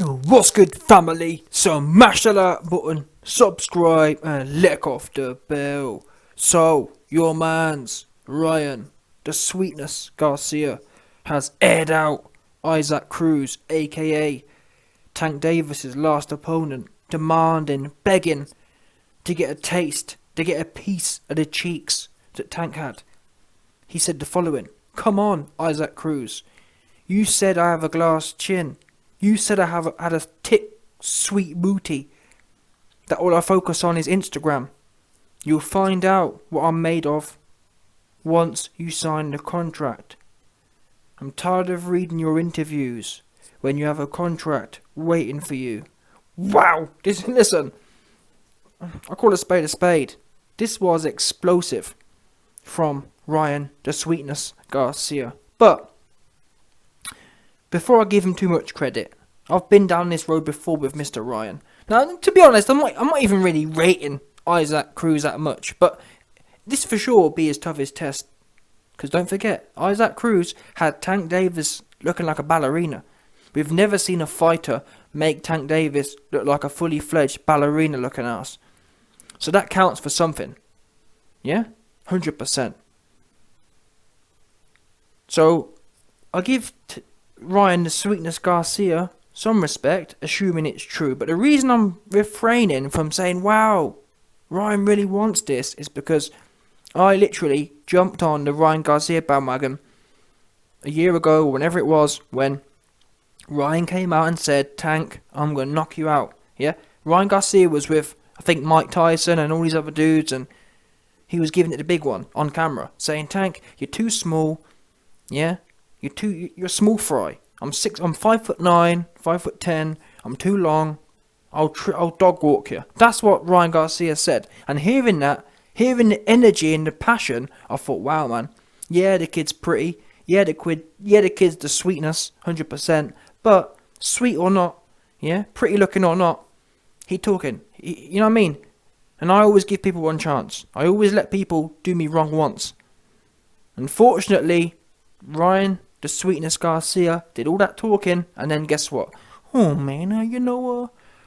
What's good, family? So mash that like button, subscribe, and lick off the bell. So, your man's Ryan, the sweetness Garcia, has aired out Isaac Cruz, aka Tank Davis's last opponent, demanding, begging to get a taste, to get a piece of the cheeks that Tank had. He said the following: "Come on, Isaac Cruz. You said I have a glass chin. You said I had a thick, sweet booty. That all I focus on is Instagram. You'll find out what I'm made of once you sign the contract. I'm tired of reading your interviews when you have a contract waiting for you." Wow! Listen, I call a spade a spade. This was explosive from Ryan, the sweetness Garcia. But before I give him too much credit, I've been down this road before with Mr. Ryan. Now, to be honest, I'm not even really rating Isaac Cruz that much, but this for sure will be his toughest test. Because don't forget, Isaac Cruz had Tank Davis looking like a ballerina. We've never seen a fighter make Tank Davis look like a fully fledged ballerina looking ass. So that counts for something. Yeah? 100%. So, I give Ryan the sweetness Garcia some respect, assuming it's true. But the reason I'm refraining from saying, wow, Ryan really wants this, is because I literally jumped on the Ryan Garcia bandwagon a year ago, or whenever it was, when Ryan came out and said, "Tank, I'm going to knock you out." Yeah? Ryan Garcia was with, I think, Mike Tyson and all these other dudes, and he was giving it the big one on camera, saying, "Tank, you're too small. Yeah? You're a small fry. I'm 5'9", 5'10". I'm too long. I'll dog walk you." That's what Ryan Garcia said. And hearing that, hearing the energy and the passion, I thought, wow, man. Yeah, the kid's pretty. Yeah, the kid's the sweetness, 100%. But sweet or not, yeah, pretty looking or not, he talking. You know what I mean? And I always give people one chance. I always let people do me wrong once. Unfortunately, Ryan, the sweetness Garcia, did all that talking, and then guess what? "Oh man,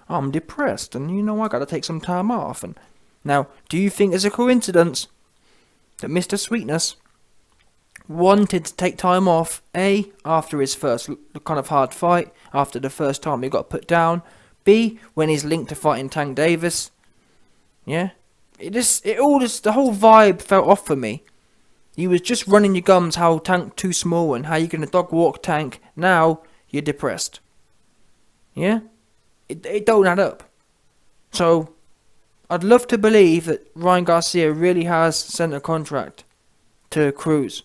I'm depressed, and I gotta take some time off." And now, do you think it's a coincidence that Mr. Sweetness wanted to take time off, A, after his first kind of hard fight, after the first time he got put down, B, when he's linked to fighting Tank Davis? Yeah? The whole vibe felt off for me. You was just running your gums how Tank too small and how you're going to dog walk Tank. Now you're depressed. Yeah? It don't add up. So, I'd love to believe that Ryan Garcia really has sent a contract to CRUZ.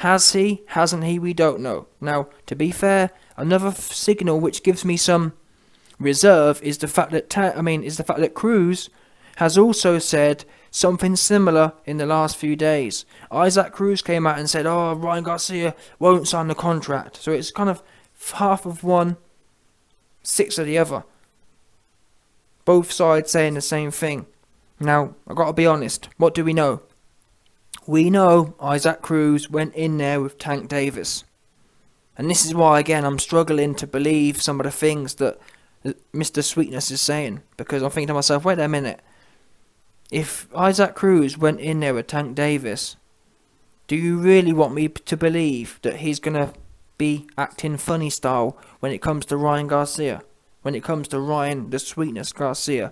Has he? Hasn't he? We don't know. Now, to be fair, another signal which gives me some reserve is the fact that CRUZ has also said something similar in the last few days. Isaac Cruz came out and said, "Oh, Ryan Garcia won't sign the contract." So it's kind of half of one, six of the other. Both sides saying the same thing. Now, I gotta be honest, what do we know? We know Isaac Cruz went in there with Tank Davis. And this is why, again, I'm struggling to believe some of the things that Mr. Sweetness is saying. Because I'm thinking to myself, wait a minute. If Isaac Cruz went in there with Tank Davis, do you really want me to believe that he's going to be acting funny style when it comes to Ryan Garcia? When it comes to Ryan, the sweetness Garcia?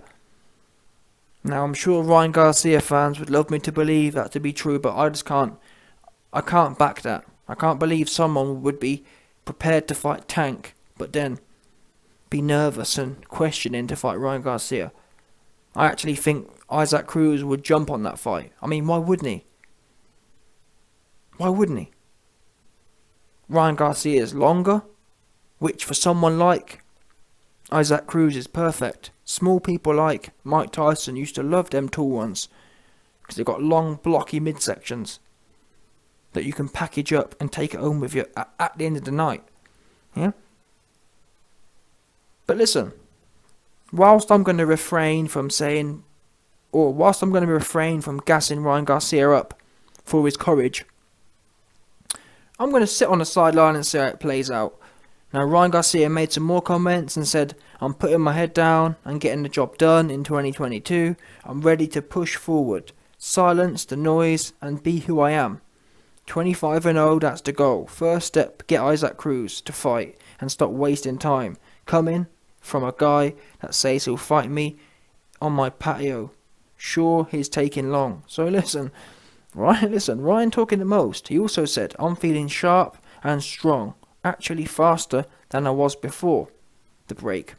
Now, I'm sure Ryan Garcia fans would love me to believe that to be true, but I just can't. I can't back that. I can't believe someone would be prepared to fight Tank, but then be nervous and questioning to fight Ryan Garcia. I actually think Isaac Cruz would jump on that fight. I mean, why wouldn't he? Why wouldn't he? Ryan Garcia is longer, which for someone like Isaac Cruz is perfect. Small people like Mike Tyson used to love them tall ones, because they've got long, blocky midsections that you can package up and take it home with you at the end of the night. Yeah? But listen, whilst I'm going to refrain from gassing Ryan Garcia up for his courage, I'm going to sit on the sideline and see how it plays out. Now Ryan Garcia made some more comments and said, I'm putting my head down and getting the job done in 2022. I'm ready to push forward, silence the noise and be who I am. 25-0, that's the goal. First step, get Isaac CRUZ to fight and stop wasting time. Coming from a guy that says he'll fight me on my patio. Sure, he's taking long. So listen, Ryan talking the most. He also said, I'm feeling sharp and strong, actually faster than I was before the break.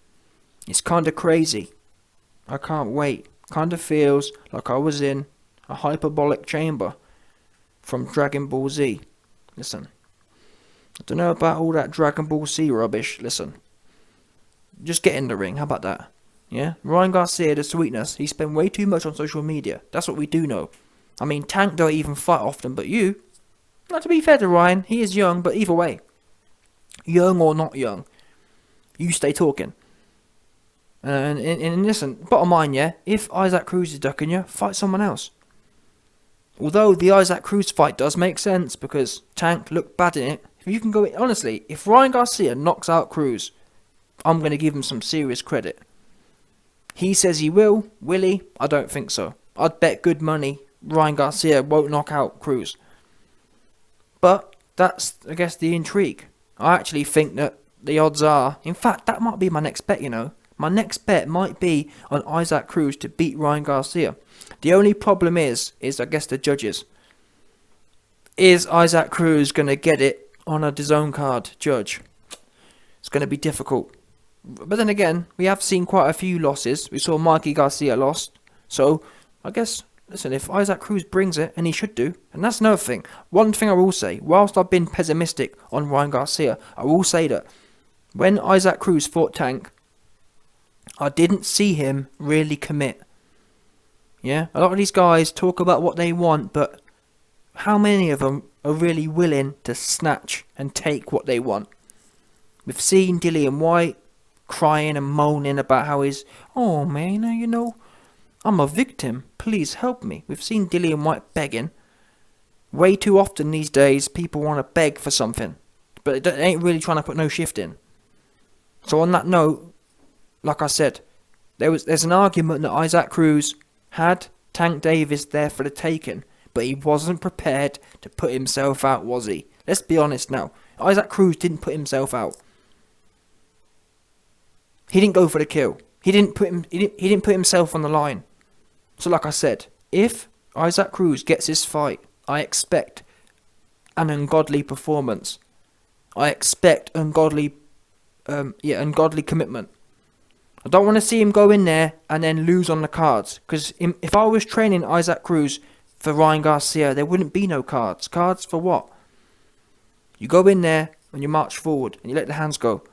It's kinda crazy. I can't wait. Kinda feels like I was in a hyperbolic chamber from Dragon Ball Z. Listen, I don't know about all that Dragon Ball Z rubbish. Listen, just get in the ring. How about that? Yeah? Ryan Garcia, the sweetness, he spent way too much on social media. That's what we do know. I mean, Tank don't even fight often, but you, not to be fair to Ryan, he is young, but either way, young or not young, you stay talking. And listen, bottom line, yeah, if Isaac CRUZ is ducking you, fight someone else. Although the Isaac CRUZ fight does make sense because Tank looked bad in it. If you can go, honestly, if Ryan Garcia knocks out CRUZ, I'm going to give him some serious credit. He says he will he? I don't think so. I'd bet good money Ryan Garcia won't knock out CRUZ. But that's, I guess, the intrigue. I actually think that the odds are, in fact, that might be my next bet, you know. My next bet might be on Isaac CRUZ to beat Ryan Garcia. The only problem is I guess the judges. Is Isaac CRUZ going to get it on a DAZN card judge? It's going to be difficult. But then again, we have seen quite a few losses. We saw Mikey Garcia lost. So, I guess, listen, if Isaac CRUZ brings it, and he should do, and that's another thing. One thing I will say, whilst I've been pessimistic on Ryan Garcia, I will say that when Isaac CRUZ fought Tank, I didn't see him really commit. Yeah, a lot of these guys talk about what they want, but how many of them are really willing to snatch and take what they want? We've seen Dillian Whyte crying and moaning about how he's, oh man, you know, I'm a victim, please help me. We've seen Dillian Whyte begging. Way too often these days, people want to beg for something, but they ain't really trying to put no shift in. So on that note, like I said, there's an argument that Isaac CRUZ had Tank Davis there for the taking, but he wasn't prepared to put himself out, was he? Let's be honest now. Isaac CRUZ didn't put himself out. He didn't go for the kill. He didn't put himself on the line. So like I said, if Isaac CRUZ gets his fight, I expect an ungodly performance. I expect ungodly commitment. I don't want to see him go in there and then lose on the cards. Because if I was training Isaac CRUZ for Ryan Garcia, there wouldn't be no cards. Cards for what? You go in there and you march forward and you let the hands go.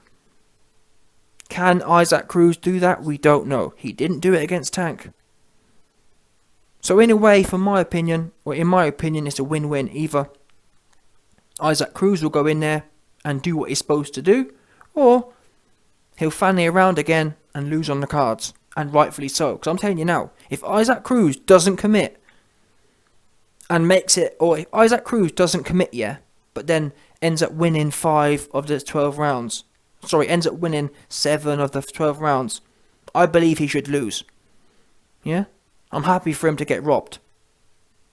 Can Isaac CRUZ do that? We don't know. He didn't do it against Tank. So in a way, in my opinion, it's a win-win. Either Isaac CRUZ will go in there and do what he's supposed to do, or he'll fanny around again and lose on the cards, and rightfully so. Because I'm telling you now, if Isaac CRUZ doesn't commit and makes it, or if Isaac CRUZ doesn't commit, yeah, but then ends up winning 5 of the 12 rounds, ends up winning 7 of the 12 rounds, I believe he should lose. Yeah, I'm happy for him to get robbed,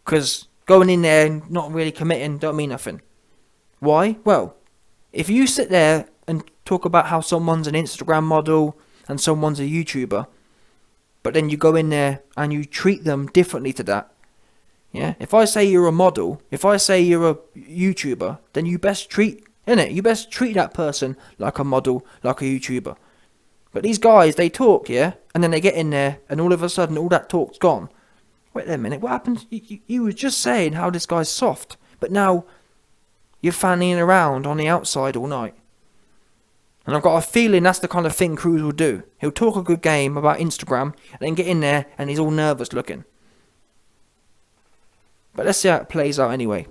because going in there and not really committing don't mean nothing. Why? Well, if you sit there and talk about how someone's an Instagram model and someone's a YouTuber, but then you go in there and you treat them differently to that, yeah? If I say you're a model, if I say you're a YouTuber, then you best treat that person like a model, like a YouTuber. But these guys, they talk, yeah? And then they get in there and all of a sudden all that talk's gone. Wait a minute, what happened? You were just saying how this guy's soft, but now you're fanning around on the outside all night. And I've got a feeling that's the kind of thing CRUZ will do. He'll talk a good game about Instagram, and then get in there, and he's all nervous looking. But let's see how it plays out anyway.